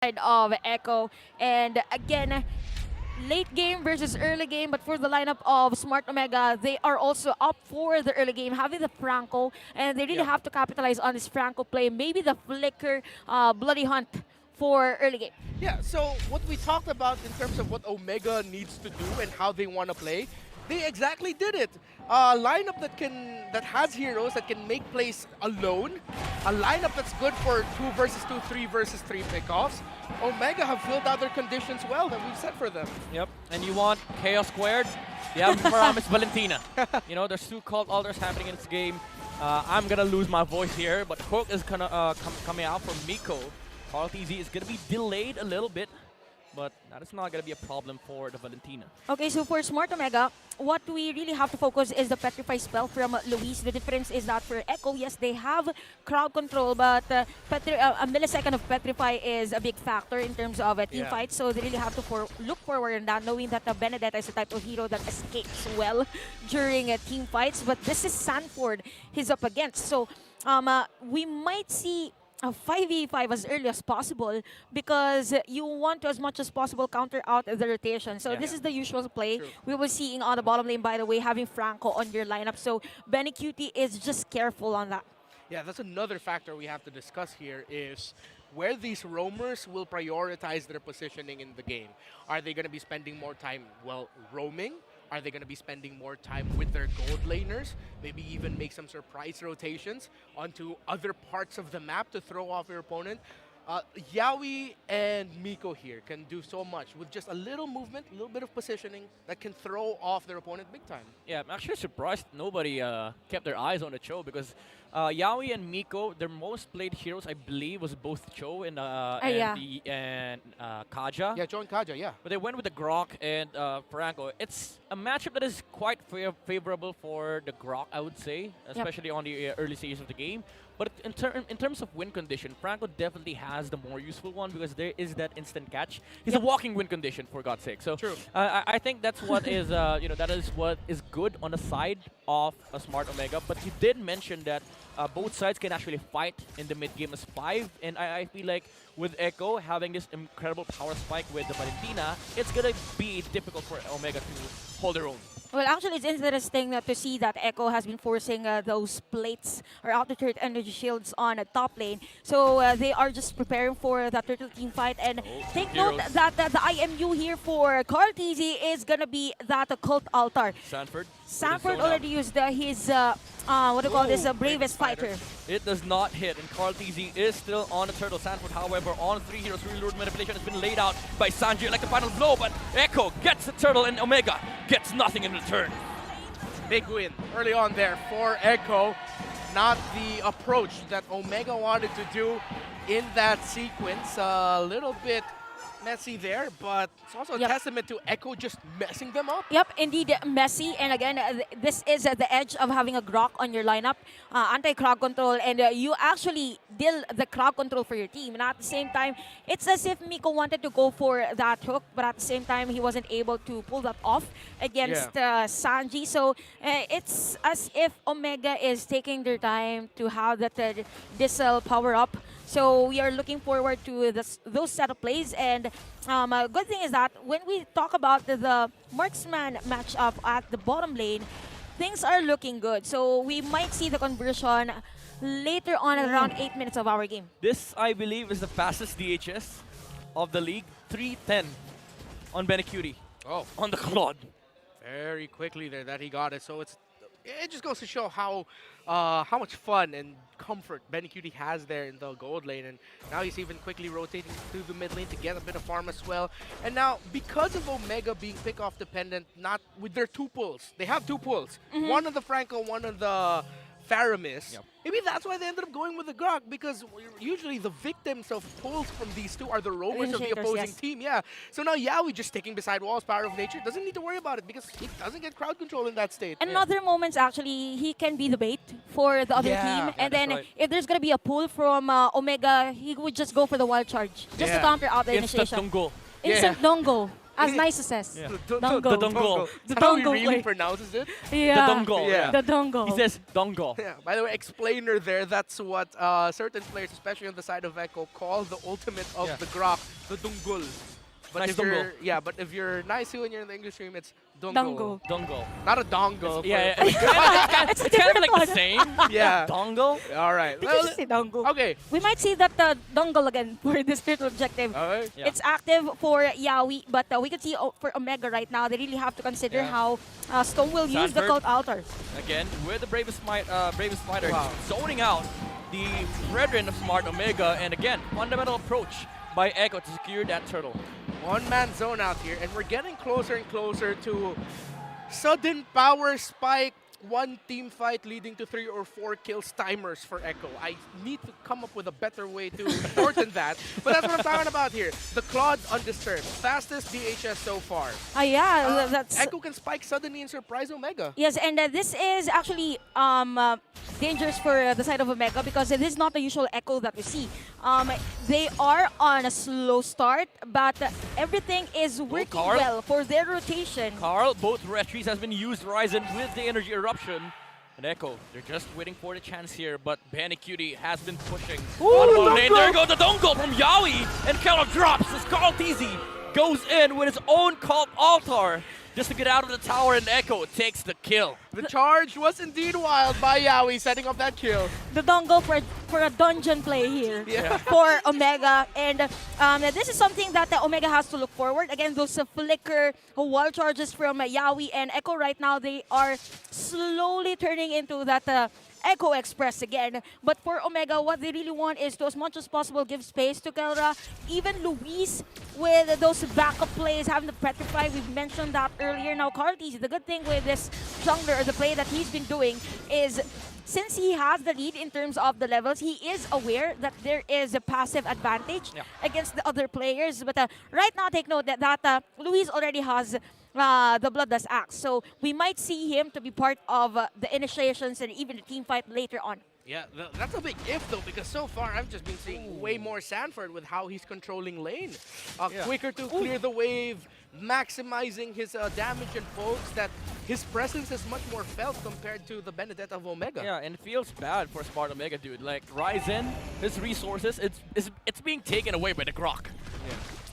side of Echo. And again, late game versus early game, but for the lineup of Smart Omega, they are also up for the early game, having the Franco, and they really have to capitalize on this Franco play. Maybe the Flicker Bloody Hunt for early game. Yeah, so what we talked about in terms of what Omega needs to do and how they want to play, they exactly did it. A lineup that has heroes that can make plays alone, a lineup that's good for 2 versus 2, 3 versus 3 pickoffs. Omega have filled out their conditions well that we've set for them. Yep, and you want Chaos Squared? You have Paramis Valentina. You know, there's 2 cult altars happening in this game. I'm gonna lose my voice here, but Hook is gonna coming out from Miko. Carl TZ is gonna be delayed a little bit, but that is not gonna be a problem for the Valentina. Okay, so for Smart Omega, what we really have to focus is the Petrify spell from Luis. The difference is that for Echo, yes, they have crowd control, but a millisecond of Petrify is a big factor in terms of team fights, so they really have to look forward in that, knowing that Benedetta is the type of hero that escapes well during team fights, but this is Sanford he's up against. So we might see a 5v5 as early as possible because you want to, as much as possible, counter out the rotation. So this is the usual play. True. We will see on the bottom lane, by the way, having Franco on your lineup. So Benny Cutie is just careful on that. Yeah, that's another factor we have to discuss here is where these roamers will prioritize their positioning in the game. Are they going to be spending more time, well, roaming? Are they going to be spending more time with their gold laners? Maybe even make some surprise rotations onto other parts of the map to throw off your opponent? Yaoi and Miko here can do so much with just a little movement, a little bit of positioning that can throw off their opponent big time. Yeah, I'm actually surprised nobody kept their eyes on the Cho because Yaoi and Miko, their most played heroes, I believe, was both Cho and Kaja. Yeah, Cho and Kaja, yeah. But they went with the Grok and Franco. It's a matchup that is quite favorable for the Grok, I would say, especially on the early stages of the game. But in terms of win condition, Franco definitely has the more useful one because there is that instant catch. He's a walking win condition, for God's sake. So I think that's what is that is what is good on the side of a Smart Omega. But you did mention that both sides can actually fight in the mid game as 5, and I feel like with Echo having this incredible power spike with the Valentina, it's gonna be difficult for Omega to hold their own. Well, actually, it's interesting to see that Echo has been forcing those plates or altitude energy shields on the top lane. So they are just preparing for the turtle team fight. And take note that the IMU here for Carl TZ is going to be that cult altar. Sanford already used his, what do you call this, bravest fighter. It does not hit, and Carl TZ is still on the turtle. Sanford, however, on 3 heroes. Reload manipulation has been laid out by Sanji like the final blow, but Echo gets the turtle, and Omega gets nothing in return. Big win early on there for Echo. Not the approach that Omega wanted to do in that sequence. A little bit messy there, but it's also a testament to Echo just messing them up. Yep, indeed messy. And again, this is the edge of having a Grok on your lineup, anti-crowd control, and you actually deal the crowd control for your team. And at the same time, it's as if Miko wanted to go for that hook, but at the same time, he wasn't able to pull that off against Sanji. So it's as if Omega is taking their time to have that Diesel power up. So we are looking forward to those set of plays. And a good thing is that when we talk about the marksman matchup at the bottom lane, things are looking good. So we might see the conversion later on at around 8 minutes of our game. This, I believe, is the fastest DHS of the league. 310 on Benecutie. Oh, on the Claude. Very quickly there that he got it. So it just goes to show how much fun and comfort Benecutie has there in the gold lane, and now he's even quickly rotating through the mid lane to get a bit of farm as well. And now, because of Omega being pick-off dependent, not with their 2 pulls, they have 2 pulls. One on the Franco, one on the Faramis. Maybe that's why they ended up going with the Grok, because usually the victims of pulls from these 2 are the roamers of the opposing team. Yeah. So now Yaoi just sticking beside walls, power of nature, doesn't need to worry about it because he doesn't get crowd control in that state. And in other moments, actually, he can be the bait for the other team. And then if there's going to be a pull from Omega, he would just go for the wild charge just to counter out the initiation. Instant don't go. Instant don't go. As nice as says. Yeah. Dongle. The dongle. The That's how he dongle really play. pronounces it. Yeah. The dongle. Yeah. The dongle. He says dongle. Yeah. By the way, explainer there. That's what certain players, especially on the side of Echo, call the ultimate of Yeah. the Grok, the Dungul. But Nice if you're dongle. but if you're nice when you're in the English stream, it's Dungle. Dongle. Dongle. Not a dongle. Yeah, but- it's a kind of different like the one. same. Yeah. Dongle. All right. Did you just say dongle? Okay. We might see that dongle again for this spiritual objective. All right. Yeah. It's active for Yawi, but we can see for Omega right now, they really have to consider Yeah. how Stone will use the Sanford. cult altar. Again, with the bravest fighter, Wow. zoning out the brethren of Smart Omega, and again, fundamental approach by Echo to secure that turtle. One-man zone out here, and we're getting closer and closer to sudden power spike. One team fight leading to 3 or 4 kills timers for Echo. I need to come up with a better way to shorten that. But that's what I'm talking about here. The Claude undisturbed. Fastest DHS so far. Yeah, that's... Echo can spike suddenly and surprise Omega. Yes, and this is actually dangerous for the side of Omega because it is not the usual Echo that we see. They are on a slow start, but everything is working Carl. well for their rotation. Carl, both retries has been used, Ryzen with the energy eruption. And Echo, they're just waiting for the chance here, but Benny Cutie has been pushing. On the lane, there goes the dongle from Yawi, and Keller drops as Carl Teasy goes in with his own cult altar just to get out of the tower, and Echo takes the kill. The charge was indeed wild by Yawi, setting up that kill. The dongle for a dungeon play here Yeah. for Omega. And this is something that Omega has to look forward. Again, those flicker wall charges from Yawi and Echo right now, they are slowly turning into that Echo Express again. But for Omega, what they really want is to, as much as possible, give space to Kelra. Even Luis with those backup plays, having the Petrify, we've mentioned that earlier. Now, Cartis, the good thing with this jungler, or the play that he's been doing, is since he has the lead in terms of the levels, he is aware that there is a passive advantage against the other players. But right now, take note that Luis already has the Bloodlust Axe. So we might see him to be part of the initiations and even the team fight later on. Yeah, that's a big if though, because so far I've just been seeing way more Sanford with how he's controlling lane. Quicker to clear the wave, maximizing his damage and pokes, that his presence is much more felt compared to the Benedetta of Omega. Yeah, and it feels bad for Smart Omega, dude. Like, Ryzen, his resources, it's being taken away by the Grok.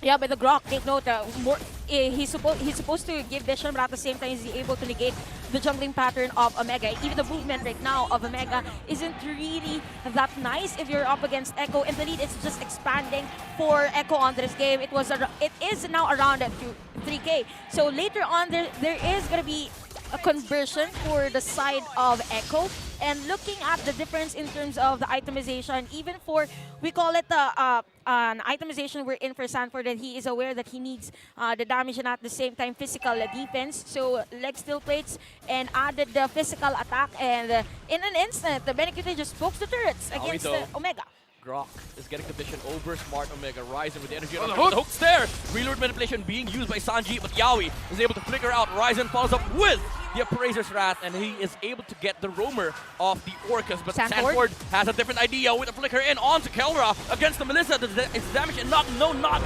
Yeah, but the Grok, take note, he's supposed to give vision, but at the same time, he's able to negate the jungling pattern of Omega. Even the movement right now of Omega isn't really that nice if you're up against Echo, and the lead is just expanding for Echo on this game. It is now around to 3K. So later on, there is going to be a conversion for the side of Echo. And looking at the difference in terms of the itemization, even for, we call it an itemization we're in for Sanford, that he is aware that he needs the damage and at the same time physical defense. So leg steel plates and added the physical attack, and in an instant, the Benekute just pokes the turrets against Omega. Grok is getting condition over Smart Omega. Ryzen with the energy. Oh, the The hook. hook's there. Reload manipulation being used by Sanji, but Yawi is able to flicker out. Ryzen follows up with the Appraiser's Wrath, and he is able to get the roamer off the Orcus. But Sanford has a different idea with a flicker in onto Kelra against the Melissa. It's damage and not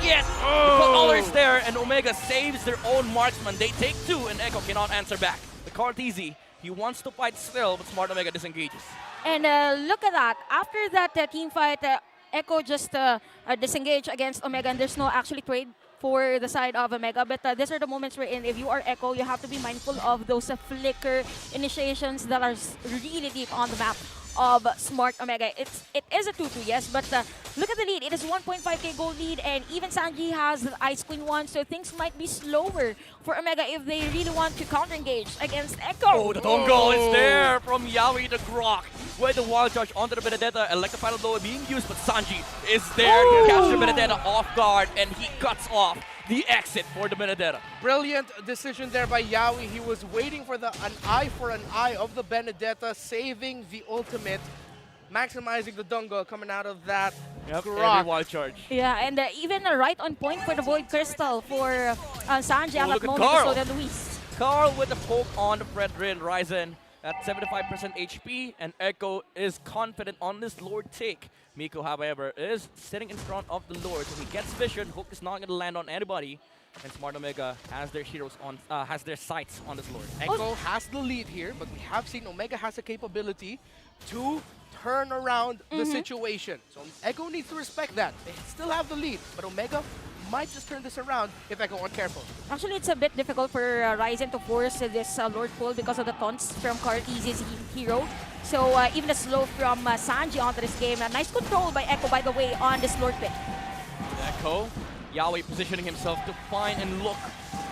yet. The Controller is there, and Omega saves their own marksman. They take 2, and Echo cannot answer back. The Cartesi, he wants to fight still, but Smart Omega disengages. And look at that. After that team fight, Echo just disengaged against Omega, and there's no actually trade for the side of Omega. But these are the moments we're in. If you are Echo, you have to be mindful of those flicker initiations that are really deep on the map of Smart Omega. It is a 2-2, yes, but look at the lead. It is 1.5k gold lead, and even Sanji has the Ice Queen 1, so things might be slower for Omega if they really want to counter-engage against Echo. Oh, the dongle is there from Yawi the Grok. With the wild charge onto the Benedetta, electrified blow being used, but Sanji is there to catch the Benedetta off guard, and he cuts off the exit for the Benedetta. Brilliant decision there by Yawi. He was waiting for an eye for an eye of the Benedetta, saving the ultimate, maximizing the dongle coming out of that Every Grok. wild charge. Yeah, and even right on point for the Void Crystal for Sanji at look that at moment, Carl. so then Luis. Carl with the poke on the Brethren. Ryzen at 75% HP, and Echo is confident on this Lord take Miko, however, is sitting in front of the Lord, so he gets vision. Hook is not going to land on anybody, and Smart Omega has their heroes on, has their sights on this Lord. Echo has the lead here, but we have seen Omega has the capability to turn around the situation. So Echo needs to respect that. They still have the lead, but Omega might just turn this around if Echo aren't careful. Actually, it's a bit difficult for Ryzen to force this Lord pull because of the taunts from Cartese's hero. So even the slow from Sanji onto this game. Nice control by Echo, by the way, on this Lord pick. Echo, Yahweh positioning himself to find and look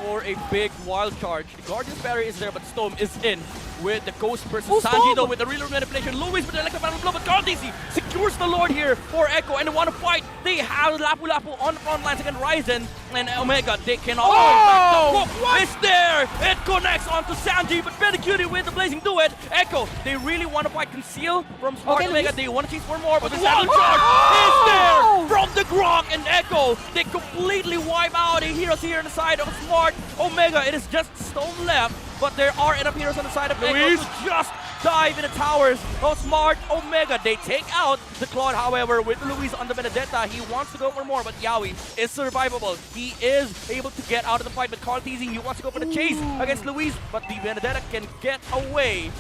for a big wild charge. The Guardian's barrier is there, but Storm is in with the Ghost versus Sanji, though, with the real manipulation. Louis with the electromagnetic blow, but Cartesi secures the Lord here for Echo, and they want to fight. They have Lapu Lapu on the front lines against Ryzen and Omega. They cannot Oh! the hook is there. It connects onto Sanji, but very cutie with the Blazing Duet. Echo, they really want to fight Conceal from Smart Omega. Luis. They want to chase for more, but the wild charge is there from the Grok and Echo. They completely wipe out the heroes here on the side of Smart Omega. It is just Stone left, but there are enough heroes on the side of Echo to just dive in the towers of Smart Omega. They take out the Claude, however, with Luis on the Benedetta. He wants to go for more, but Yaoi is survivable. He is able to get out of the fight, but Cartesi, he wants to go for the chase against Luis, but the Benedetta can get away.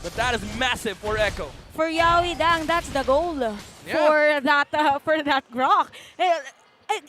But that is massive for Echo. For Yaoi Dang, that's the goal for that Grok.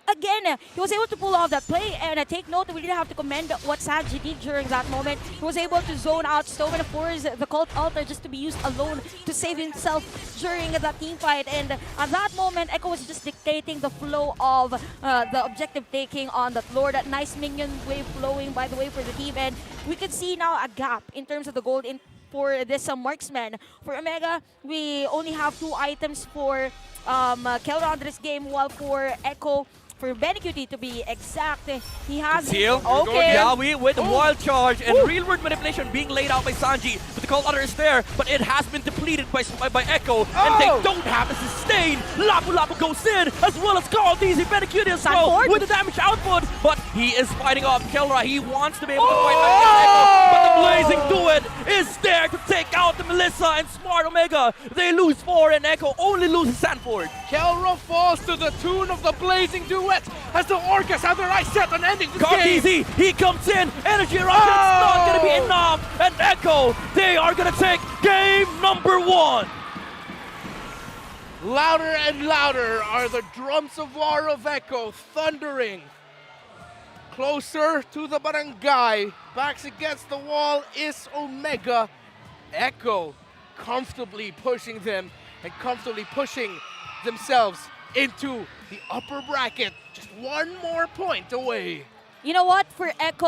Again, he was able to pull off that play, and take note that we didn't have to commend what Sanji did during that moment. He was able to zone out Stone and force the Cult Altar just to be used alone to save himself during that team fight. And at that moment, Echo was just dictating the flow of the objective taking on that Lord. That nice minion wave flowing, by the way, for the team. And we can see now a gap in terms of the gold for this marksman. For Omega, we only have 2 items for Kelra under this game, while for Echo, for Benecutie to be exact, he has Seal. Okay. Yaoi with the wild charge and real world manipulation being laid out by Sanji. But the Call Otter is there, but it has been depleted by Echo, and they don't have a sustain. Lapu Lapu goes in, as well as Cartesi. Benecutie as well with the damage output, but he is fighting off Kelra. He wants to be able to fight back against Echo, but the Blazing Duet is there to take out the Melissa and Smart Omega. They lose 4, and Echo only loses Sanford. Kelra falls to the tune of the Blazing Duet as the Orcas have their eyes set on ending this game. Cartesi, he comes in, energy eruption, it's not going to be enough, and Echo, they are going to take game number 1. Louder and louder are the drums of war of Echo thundering. Closer to the barangay, backs against the wall is Omega. Echo comfortably pushing them and comfortably pushing themselves into the upper bracket, just 1 more point away. You know what? For Echo,